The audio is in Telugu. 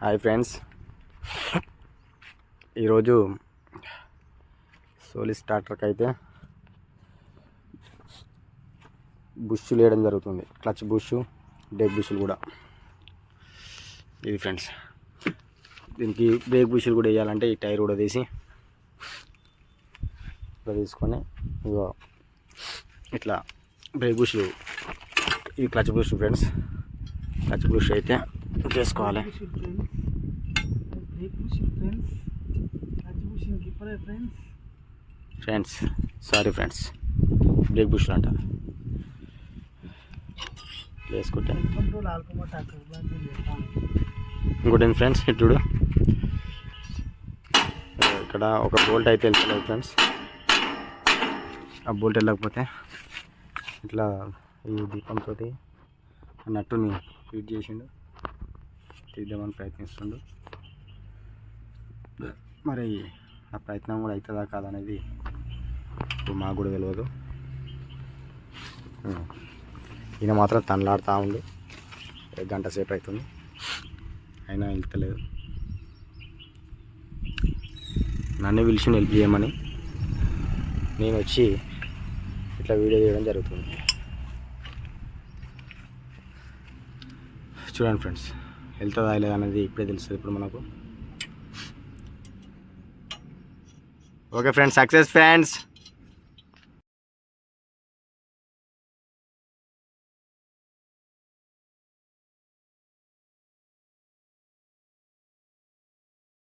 హాయ్ ఫ్రెండ్స్, ఈరోజు సోలి స్టార్టర్కి అయితే బుష్లు వేయడం జరుగుతుంది. క్లచ్ బుష్, బ్రేక్ బుష్లు కూడా. ఇది ఫ్రెండ్స్, దీనికి బ్రేక్ బుష్లు కూడా వేయాలంటే ఈ టైర్ కూడా తీసి ఇట్లా తీసుకొని ఇగో ఇట్లా బ్రేక్ బుష్లు, ఇది clutch bush friends. Clutch bush అయితే చేసుకోవాలి. Friends sorry friends, break bush అంట వేసుకుంటే ఇంకోటి ఫ్రెండ్స్. ఇప్పుడు ఇక్కడ ఒక బోల్ట్ అయితే వెళ్తలేదు ఫ్రెండ్స్. ఆ బోల్ట్ వెళ్ళకపోతే ఇట్లా ఈ దీపంతో నట్టుని ఫీడ్ చేసిండు, తీద్దామని ప్రయత్నిస్తుండు. మరి ఆ ప్రయత్నం కూడా అవుతుందా కాదనేది ఇప్పుడు మాకు కూడా తెలియదు. ఈయన మాత్రం తనలాడుతూ ఉండు, గంట సేపు అవుతుంది అయినా వెళ్తలేదు. నన్ను పిలిచి హెల్ప్ చేయమని నేను వచ్చి ఇట్లా వీడియో చేయడం జరుగుతుంది. చూడండి ఫ్రెండ్స్, వెళ్తుందా లేదనేది ఇప్పుడే తెలుస్తుంది ఇప్పుడు మనకు. Okay friends, success friends.